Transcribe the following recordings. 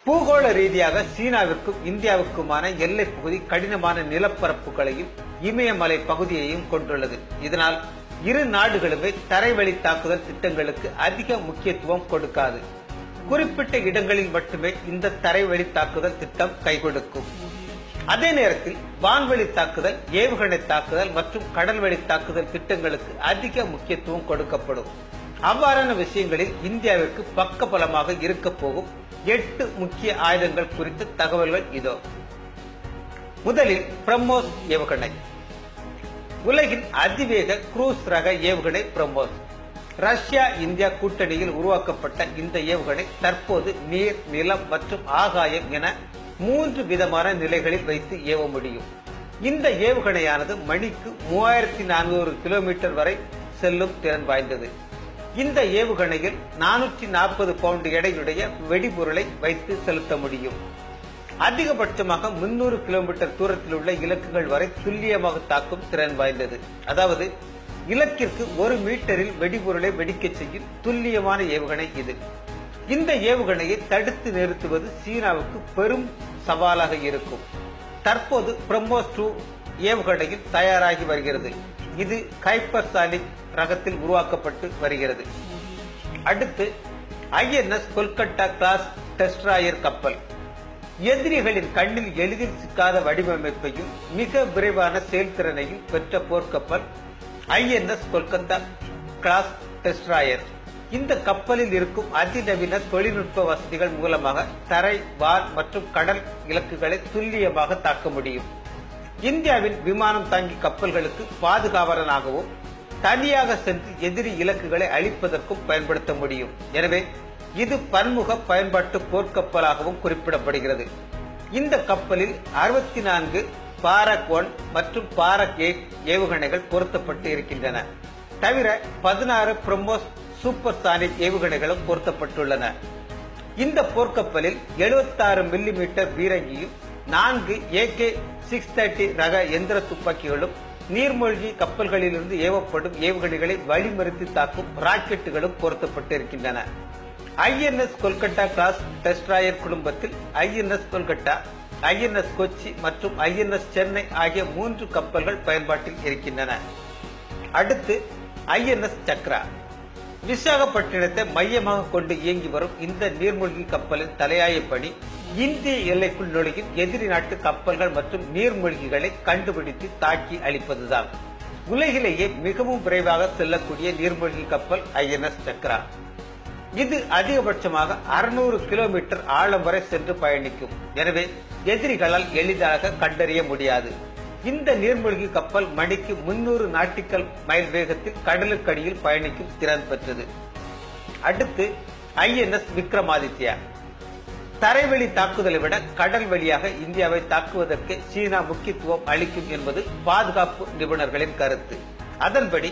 பூகோள ரீதியாக சீனாவிற்கும் இந்தியாவுக்குமான எல்லைப் பகுதி கடினமான நிலப்பரப்புகளையும் இமயமலை பகுதியையும் கொண்டுள்ளது. இதனால் இரு நாடுகளுமே தரைவழி தாக்குதல் திட்டங்களுக்கு அதிக முக்கியத்துவம் கொடுக்காது. குறிப்பிட்ட இடங்களில் மட்டுமே இந்த தரைவழி தாக்குதல் திட்டம் கை கொடுக்கும். அதே நேரத்தில் வான்வழி தாக்குதல், ஏவுகணை தாக்குதல் மற்றும் கடல்வழி தாக்குதல் திட்டங்களுக்கு அதிக முக்கியத்துவம் கொடுக்கப்படும். அவ்வாறான விஷயங்களில் இந்தியாவிற்கு பக்கபலமாக இருக்க போகும் 8 முக்கிய ஆயுதங்கள் குறித்த தகவல்கள் இதோ. முதலில் பிரம்மோஸ் ஏவுகணை. உலகின் அதிவேக குரூஸ் ரக ஏவுகணை பிரம்மோஸ். ரஷ்யா இந்தியா கூட்டணியில் உருவாக்கப்பட்ட இந்த ஏவுகணை தற்போது நீர், நிலம் மற்றும் ஆகாயம் என 3 விதமான நிலைகளில் வைத்து ஏவ முடியும். இந்த ஏவுகணையானது மணிக்கு 3400 கிலோமீட்டர் வரை செல்லும் திறன் வாய்ந்தது. இந்த ஏவுகணையில் 440 பவுண்ட் எடையுடைய வெடிபொருளை வைத்து செலுத்த முடியும். அதிகபட்சமாக 300 கிலோமீட்டர் தூரத்தில் உள்ள இலக்குகள் வரை துல்லியமாக தாக்கும் திறன் வாய்ந்தது. அதாவது இலக்கிற்கு 1 மீட்டரில் வெடிபொருளை வெடிக்க செய்யும் துல்லியமான ஏவுகணை இது. இந்த ஏவுகணையை தடுத்து நிறுத்துவது சீனாவுக்கு பெரும் சவாலாக இருக்கும். தற்போது பிரம்மோஸ் 2 ஏவுகணையும் தயாராகி வருகிறது. இது ஹைப்பர்சானிக் ரகத்தில் உருவாக்கப்பட்டு வருகிறது. அடுத்து INS கொல்கத்தா கிளாஸ் டெஸ்ட்ராயர் கப்பல். எதிரிகளின் கண்ணில் எளிதில் சிக்காத வடிவமைப்பையும் மிக விரைவான செயல்திறனையும் பெற்ற போர்க்கப்பல் INS கொல்கத்தா கிளாஸ் டெஸ்ட்ராயர். இந்த கப்பலில் இருக்கும் அதிநவீன தொழில்நுட்ப வசதிகள் மூலமாக தரை, வான் மற்றும் கடல் இலக்குகளை துல்லியமாக தாக்க முடியும். இந்தியாவின் விமானம் தாங்கி கப்பல்களுக்கு பாதுகாவலனாகவும் தனியாக சென்று எதிரி இலக்குகளை அழிப்பதற்கும் பயன்படுத்த முடியும். எனவே இது பன்முக பயன்பாட்டு போர்க்கப்பலாகவும் குறிப்பிடப்படுகிறது. இந்த கப்பலில் 64 பாரக் 1 மற்றும் பாரக் 8 ஏவுகணைகள் பொருத்தப்பட்டு இருக்கின்றன. தவிர 16 பிரம்மோஸ் சூப்பர்சானிக் ஏவுகணைகளும் பொருத்தப்பட்டுள்ளன. இந்த போர்க்கப்பலில் 76 மில்லிமீட்டர் பீரங்கியும் 4 AK-630 ரக எந்திர துப்பாக்கிகளும் நீர்மூழ்கி கப்பல்களிலிருந்து ஏவப்படும் ஏவுகணைகளை வழிமறித்து தாக்கும் ராக்கெட்டுகளும் பொருத்தப்பட்டு இருக்கின்றன. INS கொல்கத்தா கிளாஸ் டெஸ்ட்ராயர் குடும்பத்தில் INS கொல்கத்தா, INS கொச்சி மற்றும் INS சென்னை ஆகிய 3 கப்பல்கள் பயன்பாட்டில் இருக்கின்றன. அடுத்து INS சக்ரா. விசாகப்பட்டினத்தை மையமாக கொண்டு இயங்கி வரும் இந்த நீர்மூழ்கி கப்பலின் தலையாய பணி இந்திய எல்லைக்குள் நுழையும் எதிரி நாட்டு கப்பல்கள் மற்றும் நீர்மூழ்கிகளை கண்டுபிடித்து தாக்கி அழிப்பதுதான். உலகிலேயே மிகவும் விரைவாக செல்லக்கூடிய நீர்மூழ்கி கப்பல் INS சக்ரா. இது அதிகபட்சமாக 600 கிலோமீட்டர் ஆழம் வரை சென்று பயணிக்கும். எனவே எதிரிகளால் எளிதாக கண்டறிய முடியாது. இந்த நீர்மூழ்கி கப்பல் மணிக்கு 300 நாட்டிக்கல் மைல் வேகத்தில் கடலுக்கடியில் பயணிக்கும் திறன் பெற்றது. அடுத்து INS விக்ரமாதித்யா. தரைவழி தாக்குதலை விட கடல் வழியாக இந்தியாவை தாக்குவதற்கு சீனா முக்கியத்துவம் அளிக்கும் என்பது பாதுகாப்பு நிபுணர்களின் கருத்து. அதன்படி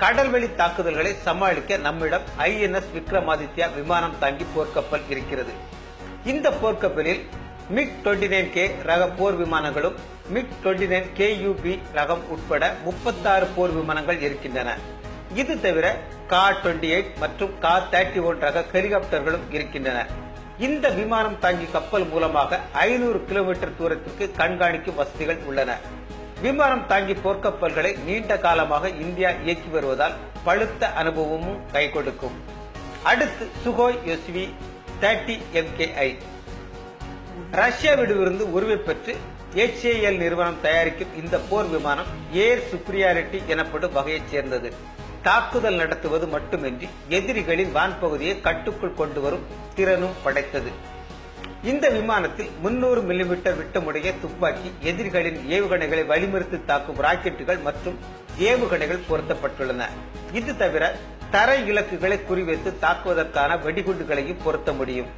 கடல்வழி தாக்குதல்களை சமாளிக்க நம்மிடம் INS விக்ரமாதித்யா விமானம் தாங்கி போர்க்கப்பல் இருக்கிறது. இந்த போர்க்கப்பலில் MiG-29K ரக போர் விமானங்களும் MiG-29KUB ரகம் உட்பட 36 போர் விமானங்கள் இருக்கின்றன. இது தவிர Ka-28 மற்றும் Ka-31 ரக ஹெலிகாப்டர்களும் இருக்கின்றன. இந்த விமானம் தாங்கி கப்பல் மூலமாக 500 கிலோமீட்டர் தூரத்திற்கு கண்காணிக்கும் வசதிகள் உள்ளன. விமானம் தாங்கி போர்க்கப்பல்களை நீண்ட காலமாக இந்தியா இயக்கி வருவதால் பழுத்த அனுபவமும் கை கொடுக்கும். அடுத்து சுகோய் SV-30 MKI. ரஷ்யாவிடமிருந்து உரிமை பெற்று HAL நிறுவனம் தயாரிக்கும் இந்த போர் விமானம் ஏர் சுப்ரியாரிட்டி எனப்படும் வகையைச் சேர்ந்தது. தாக்குதல் நடத்துவது மட்டுமின்றி எதிரிகளின் வான்பகுதியை கட்டுக்குள் கொண்டு வரும் திறனும் படைத்தது. இந்த விமானத்தில் 300 மில்லிமீட்டர் விட்டமுடைய துப்பாக்கி, எதிரிகளின் ஏவுகணைகளை வழிமறித்து தாக்கும் ராக்கெட்டுகள் மற்றும் ஏவுகணைகள் பொருத்தப்பட்டுள்ளன. இது தவிர தரை இலக்குகளை குறிவைத்து தாக்குவதற்கான வெடிகுண்டுகளையும் பொருத்த முடியும்.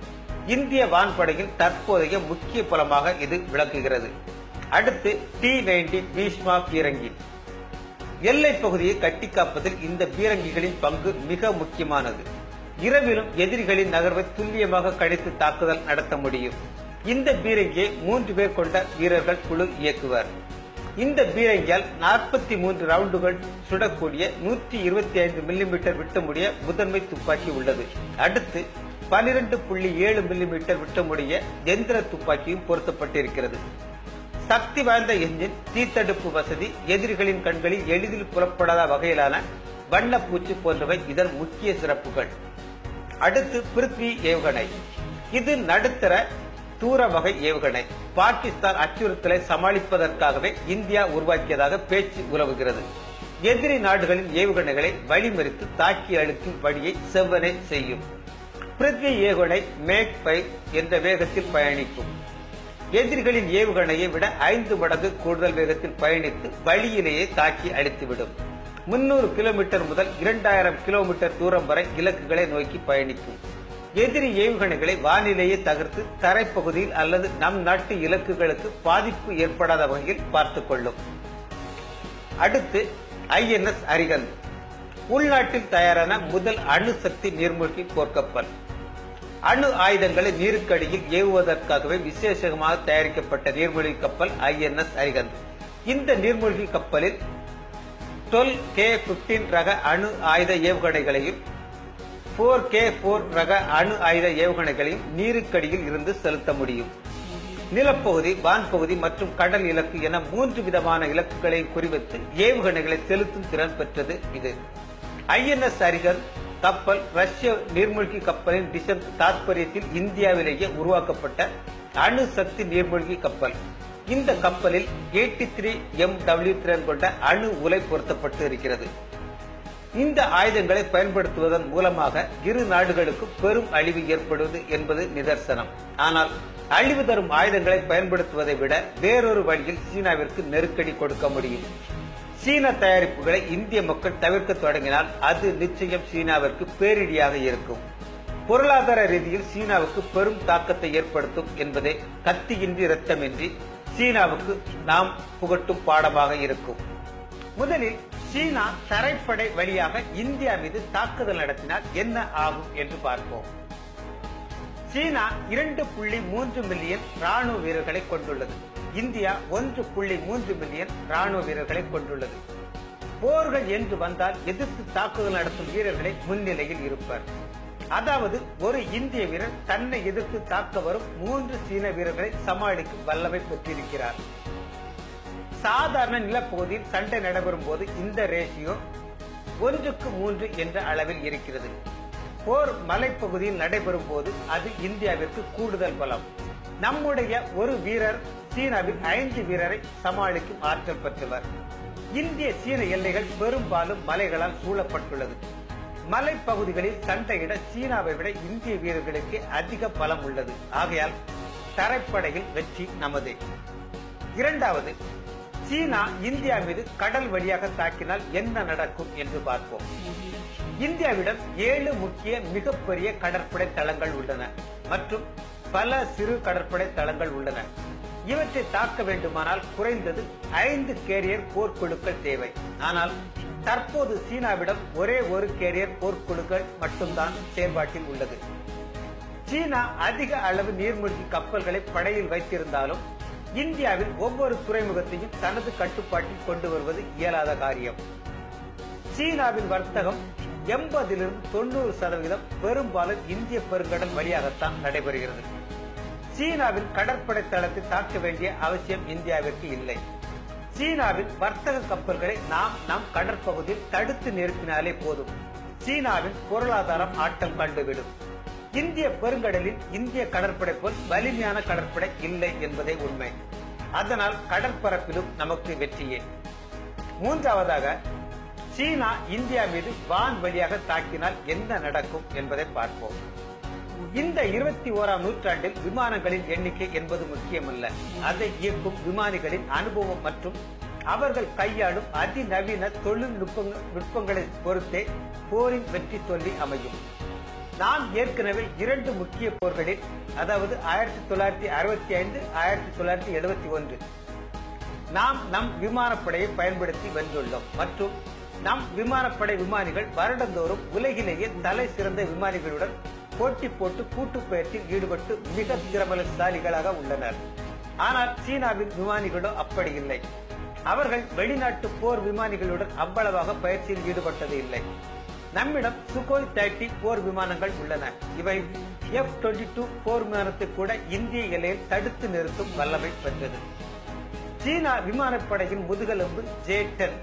இந்திய வான்படையின் தற்போதைய முக்கிய புலமாக இது விளங்குகிறது. அடுத்து T-90 பீஷ்மா பீரங்கி. எல்லை பகுதியை கட்டி காப்பதில் இந்த பீரங்கிகளின் பங்கு மிக முக்கியமானது. இரவிலும் எதிரிகளின் நகர்வை துல்லியமாக கணித்து தாக்குதல் நடத்த முடியும். இந்த பீரங்கியை 3 பேர் கொண்ட வீரர்கள் குழு இயக்குவர். இந்த பீரங்கியால் 43 ரவுண்டுகள் சுடக்கூடிய 125 மில்லிமீட்டர் விட்டமுடைய முதன்மை துப்பாக்கி உள்ளது. அடுத்து 12.7 மில்லிமீட்டர் விட்டமுடைய எந்திர துப்பாக்கியும் பொருத்தப்பட்டிருக்கிறது. சக்தி வாய்ந்த எஞ்சின், தீத்தடுப்பு வசதி, எதிரிகளின் கண்களில் எளிதில் புலப்படாத வகையிலான வண்ணப்பூச்சி போன்றவை இதன் முக்கிய சிறப்புகள். அடுத்து பிருத்வி ஏவுகணை. இது நடுத்தர தூர வகை ஏவுகணை. பாகிஸ்தான் அச்சுறுத்தலை சமாளிப்பதற்காகவே இந்தியா உருவாக்கியதாக பேச்சு உலவுகிறது. எதிரி நாடுகளின் ஏவுகணைகளை வழிமறித்து தாக்கி அழுத்தும் பணியை செவ்வனே செய்யும். பிருத்வி ஏவுகணை மேக் 5 என்ற வேகத்தில் பயணிக்கும். எதிரிகளின் ஏவுகணையை விட 5 மடங்கு கூடுதல் வேகத்தில் பயணித்து வழியிலேயே தாக்கி அழித்துவிடும். 300 கிலோமீட்டர் முதல் 2000 கிலோமீட்டர் தூரம் வரை இலக்குகளை நோக்கி பயணிக்கும். எதிரி ஏவுகணைகளை வானிலேயே தகர்த்து தரைப்பகுதியில் அல்லது நம் நாட்டு இலக்குகளுக்கு பாதிப்பு ஏற்படாத வகையில் பார்த்துக் கொள்ளும். அடுத்து INS அரிஹந்த். உள்நாட்டில் தயாரான முதல் அணுசக்தி நீர்மூழ்கி போர்க்கப்பல். அணு ஆயுதங்களை நீருக்கடியில் ஏவுவதற்காகவே விசேஷமாக தயாரிக்கப்பட்ட நீர்மூழ்கி கப்பல் INS அரிஹந்த். இந்த நீர்மூழ்கி கப்பலில் 12K-15 ரக அணு ஆயுத ஏவுகணைகளையும் 4K-4 ரக அணு ஆயுத ஏவுகணைகளையும் நீருக்கடியில் இருந்து செலுத்த முடியும். நிலப்பகுதி, வான்பகுதி மற்றும் கடல் இலக்கு என 3 விதமான இலக்குகளை குறிவைத்து ஏவுகணைகளை செலுத்தும் திறன் பெற்றது இது. INS அரிஹந்த் கப்பல் ரஷ்ய நீர்மூழ்கி கப்பலின் டிசைன் தாத்பரியத்தில் இந்தியாவிலேயே உருவாக்கப்பட்ட அணு சக்தி நீர்மூழ்கி கப்பல். இந்த கப்பலில் 83 MW திறன் கொண்ட அணு உலை பொருத்தப்பட்டு இருக்கிறது. இந்த ஆயுதங்களை பயன்படுத்துவதன் மூலமாக இரு நாடுகளுக்கும் பெரும் அழிவு ஏற்படுவது என்பது நிதர்சனம். ஆனால் அழிவு தரும் ஆயுதங்களை பயன்படுத்துவதை விட வேறொரு வழியில் சீனாவிற்கு நெருக்கடி கொடுக்க முடியும். சீன தயாரிப்புகளை இந்திய மக்கள் தவிர்க்க தொடங்கினால் அது நிச்சயம் சீனாவிற்கு பேரிடியாக இருக்கும். பொருளாதார ரீதியில் சீனாவுக்கு பெரும் தாக்கத்தை ஏற்படுத்தும் என்பதே கத்தியின்றி இரத்தமின்றி சீனாவுக்கு நாம் புகட்டும் பாடமாக இருக்கும். முதலில் சீனா தரைப்படை வழியாக இந்தியா மீது தாக்குதல் நடத்தினால் என்ன ஆகும் என்று பார்ப்போம். சீனா 2.3 மில்லியன் ராணுவ வீரர்களை கொண்டுள்ளது. இந்தியா 1.3 மில்லியன் ராணுவ வீரர்களை கொண்டுள்ளது. போர்கள் என்று வந்தால் எதிர்த்து தாக்குதல் நடத்தும் வீரர்களை முன்னிலையில் இருப்பர். அதாவது ஒரு இந்திய வீரர் தன்னை எதிர்த்து தாக்க வரும் 3 சீன வீரர்களை சமாளிக்கும் வல்லமை பெற்றிருக்கிறார். சாதாரண நிலப்பகுதியில் சண்டை நடைபெறும் போது இந்த ரேஷியோ 1:3 என்ற அளவில் இருக்கிறது. போர் மலைப்பகுதியில் நடைபெறும் போது அது இந்தியாவிற்கு கூடுதல் பலம். நம்முடைய ஒரு வீரர் சீனாவில் 5 வீரரை சமாளிக்கும் ஆற்றல் பெற்றவர். இந்திய சீன எல்லைகள் பெரும்பாலும் மலைகளால் சூழப்பட்டுள்ளது. மலைப்பகுதிகளில் சண்டையிட சீனாவை விட இந்திய வீரர்களுக்கு அதிக பலம் உள்ளது. ஆகையால் தரைப்படையில் வெற்றி நமதே. இரண்டாவது, சீனா இந்தியா மீது கடல் வழியாக தாக்கினால் என்ன நடக்கும் என்று பார்ப்போம். இந்தியாவிடம் 7 முக்கிய மிகப்பெரிய கடற்படை தளங்கள் உள்ளன மற்றும் பல சிறு கடற்படை தளங்கள் உள்ளன. இவற்றை தாக்க வேண்டுமானால் குறைந்தது 5 கேரியர் போர்க்குழுக்கள் தேவை. ஆனால் தற்போது சீனாவிடம் ஒரே ஒரு கேரியர் போர்க்குழுக்கள் மட்டும்தான் செயல்பாட்டில் உள்ளது. சீனா அதிக அளவு நீர்மூழ்கி கப்பல்களை படையில் வைத்திருந்தாலும் இந்தியாவில் ஒவ்வொரு துறைமுகத்தையும் தனது கட்டுப்பாட்டில் கொண்டு வருவது இயலாத காரியம். சீனாவின் வர்த்தகம் 80-90% பெரும்பாலும் இந்திய பெருங்கடல் வழியாகத்தான் நடைபெறுகிறது. சீனாவின் கடற்படை தளத்தை தாக்க வேண்டிய அவசியம் இந்தியாவிற்கு இல்லை. சீனாவின் வர்த்தக கப்பல்களை நாம் நம் கடற்பகுதியில் தடுத்து நிறுத்தினாலே போதும். சீனாவின் பொருளாதாரம் ஆட்டம் கண்டுவிடும். இந்திய பெருங்கடலில் இந்திய கடற்படை போல் வலிமையான கடற்படை இல்லை என்பதே உண்மை. அதனால் கடற்பரப்பிலும் நமக்கு வெற்றியே. மூன்றாவதாக, சீனா இந்தியா மீது வான் வழியாக தாக்கினால் என்ன நடக்கும் என்பதை பார்ப்போம். இந்த 21ஆம் நூற்றாண்டில் விமானங்களின் எண்ணிக்கை என்பது முக்கியமல்ல. அதை இயக்கும் விமானிகளின் அனுபவம் மற்றும் அவர்கள் கையாளும் அதிநவீன தொழில்நுட்பங்களை பொறுத்தே போரின் வெற்றி தோல்வி அமையும். நாம் ஏற்கனவே 2 முக்கிய போர்களில், அதாவது 1965, 1971 நாம் நம் விமானப்படையை பயன்படுத்தி வென்றுள்ளோம் மற்றும் நம் விமானப்படை விமானிகள் வருடந்தோறும் உலகிலேயே தலை சிறந்த விமானிகளுடன் போட்டி போட்டு கூட்டு பயிற்சியில் ஈடுபட்டு மிக திறமசாலிகளாக உள்ளனர். ஆனால் சீனாவின் விமானிகளோ அப்படி இல்லை. அவர்கள் வெளிநாட்டு போர் விமானிகளுடன் அவ்வளவாக பயிற்சியில் ஈடுபட்டது இல்லை. நம்மிடம் சுகோய் 30 போர் விமானங்கள் உள்ளன. இவை F-22 போர் விமானத்தை கூட இந்திய எல்லையில் தடுத்து நிறுத்தும் வல்லமை பெற்றது. சீனா விமானப்படையின் முதுகெலும்பு J-10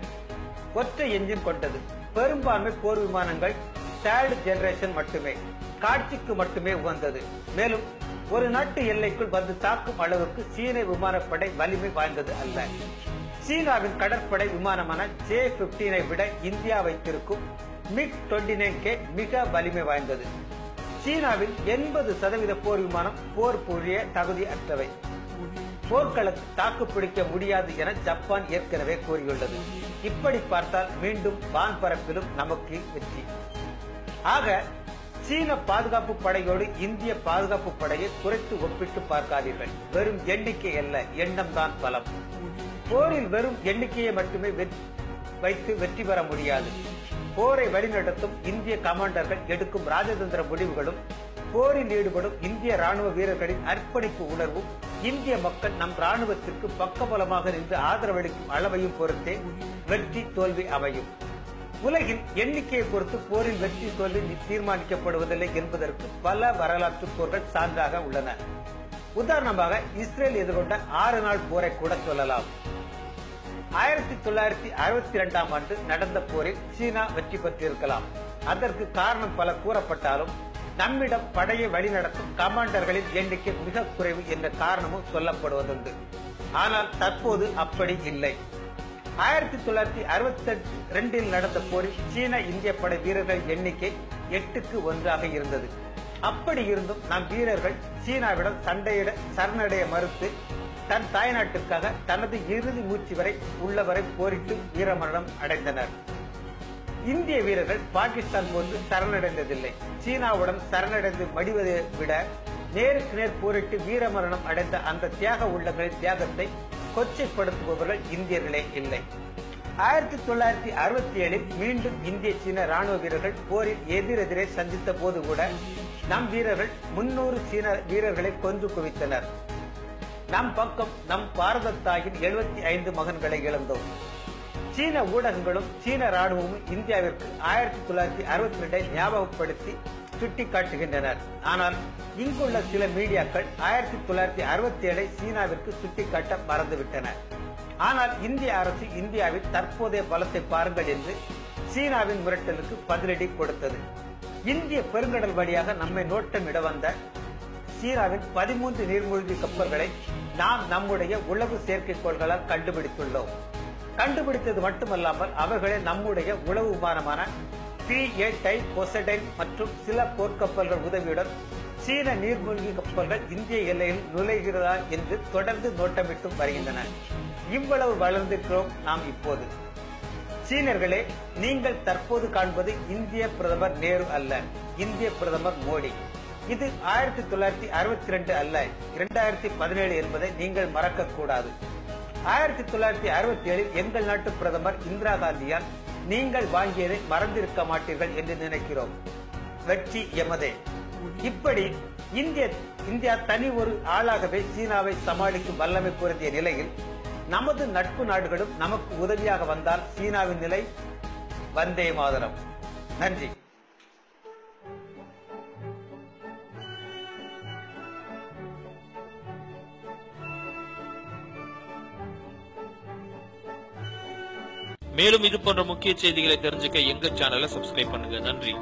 ஒற்றை என்ஜின் கொண்டது. பெரும்பான்மை போர் விமானங்கள் 3rd ஜெனரேஷன் மட்டுமே, காட்சிக்கு மட்டுமே உகந்தது. மேலும் ஒரு நாட்டு எல்லைக்குள் வந்து தாக்கும் அளவுக்கு சீன விமானப்படை வலிமை வாய்ந்தது அல்ல. சீனாவின் கடற்படை விமானமான J-15 விட இந்தியா வைத்திருக்கும் MiG-29K மிக வலிமை வாய்ந்தது. சீனாவில் 80% போர் விமானம் போர் புரிய தகுதி அற்றவை. போர்க்களத்தில் தாக்குப்பிடிக்க முடியாது என ஜப்பான் ஏற்கனவே கூறியுள்ளது. இப்படி பார்த்தால் மீண்டும் வான்பரப்பிலும் நமக்கு வெற்றி. ஆக சீன பாதுகாப்பு படையோடு இந்திய பாதுகாப்பு படையை குறைத்து ஒப்பிட்டு பார்க்காதீர்கள். வெறும் எண்ணிக்கை அல்ல, எண்ணம் தான் பலம். போரில் வெறும் எண்ணிக்கையை மட்டுமே வைத்து வெற்றி பெற முடியாது. போரை வழிநடத்தும் இந்திய கமாண்டர்கள் எடுக்கும் ராஜதந்திர முடிவுகளும், போரில் ஈடுபடும் இந்திய ராணுவ வீரர்களின் அர்ப்பணிப்பு உணர்வும், இந்திய மக்கள் நம் ராணுவத்திற்கு பக்கபலமாக நின்று ஆதரவளிக்கும் அளவையும் பொறுத்தே வெற்றி தோல்வி அமையும். உலகின் எண்ணிக்கையை பொறுத்து போரின் வெற்றி தோல்வி தீர்மானிக்கப்படுவதில்லை என்பதற்கு பல வரலாற்று போர்கள் சான்றாக உள்ளன. உதாரணமாக இஸ்ரேல் எதிர்கொண்ட 6 நாள் போரை கூட சொல்லலாம். 1962 ஆண்டு நடந்த போரில் சீனா வெற்றி பெற்றிருக்கலாம். அதற்கு காரணம் பல கூறப்பட்டாலும் நம்மிடம் படையை வழிநடத்தும் கமாண்டர்களின் எண்ணிக்கை மிக குறைவு என்ற காரணமும் சொல்லப்படுவதுண்டு. ஆனால் தற்போது அப்படி இல்லை. 1962 நடந்த போரில் சீன இந்திய படை வீரர்கள் எண்ணிக்கை 8க்கு 1 இருந்தது. அப்படி இருந்தும் நம் வீரர்கள் சீனாவிடம் சரணடைய மறுத்து தன் தாய்நாட்டிற்காக தனது இறுதி மூச்சு வரை உள்ளவரை போரிட்டு வீரமரணம் அடைந்தனர். இந்திய வீரர்கள் பாகிஸ்தான் போன்று சரணடைந்ததில்லை. சீனாவுடன் சரணடைந்து மடிவதை விட நேருக்கு நேர் போரிட்டு வீரமரணம் அடைந்த அந்த தியாக உள்ளங்களின் தியாகத்தை கொச்சைப்படுத்துபவர்கள் இந்தியர்களே இல்லை. 1967 மீண்டும் இந்திய சீன ராணுவ வீரர்கள் போரில் எதிரெதிரே சந்தித்த போது கூட நம் வீரர்கள் 300 சீன வீரர்களை கொன்று குவித்தனர். நம் பக்கம் நம் பாரத தாயின் 75 மகன்களை இழந்தோம். சீன ஊடகங்களும் சீன ராணுவமும் இந்தியாவிற்கு 1962 ஞாபகப்படுத்தி சுட்டிக்காட்டுகின்றனர். ஆனால் இங்குள்ள சில மீடியாக்கள் 1967 சீனாவிற்கு சுட்டிக்காட்ட மறந்துவிட்டன. ஆனால் இந்திய அரசு இந்தியாவின் தற்போதைய பலத்தை பாருங்கள் என்று சீனாவின் மிரட்டலுக்கு பதிலடி கொடுத்தது. இந்திய பெருங்கடல் வழியாக நம்மை நோட்டமிட வந்த சீனாவின் 13 நீர்மூழ்கி கப்பல்களை நாம் நம்முடைய உளவு செயற்கைக்கோள்களால் கண்டுபிடித்துள்ளோம். கண்டுபிடித்தது மட்டுமல்லாமல் அவர்களை நம்முடைய உளவு விமானமான P-8I பொசைடன் மற்றும் சில போர்க்கப்பல்கள் உதவியுடன் சீன நீர்மூழ்கி கப்பல்கள் இந்திய எல்லையில் நுழைகிறதா என்று தொடர்ந்து நோட்டமிட்டு வருகின்றன. இவ்வளவு வளர்ந்திருக்கிறோம் நாம் இப்போது. சீனர்களே, நீங்கள் தற்போது காண்பது இந்திய பிரதமர் நேரு அல்ல, இந்திய பிரதமர் மோடி. இது 1962 அல்ல, 2017 என்பதை நீங்கள் மறக்க கூடாது. 1967 எங்கள் நாட்டு பிரதமர் இந்திரா காந்தியால் நீங்கள் வாங்கியதை மறந்திருக்க மாட்டீர்கள் என்று நினைக்கிறோம். வெற்றி எமதே. இப்படி இந்தியா தனி ஒரு ஆளாகவே சீனாவை சமாளிக்கும் வல்லமை பொருந்திய நிலையில் நமது நட்பு நாடுகளும் நமக்கு உதவியாக வந்தால் சீனாவின் நிலை வந்தே மாதரம். நன்றி. மேலும் இது போன்ற முக்கிய செய்திகளை தெரிஞ்சுக்க எங்க சேனலை சப்ஸ்கிரைப் பண்ணுங்க. நன்றி.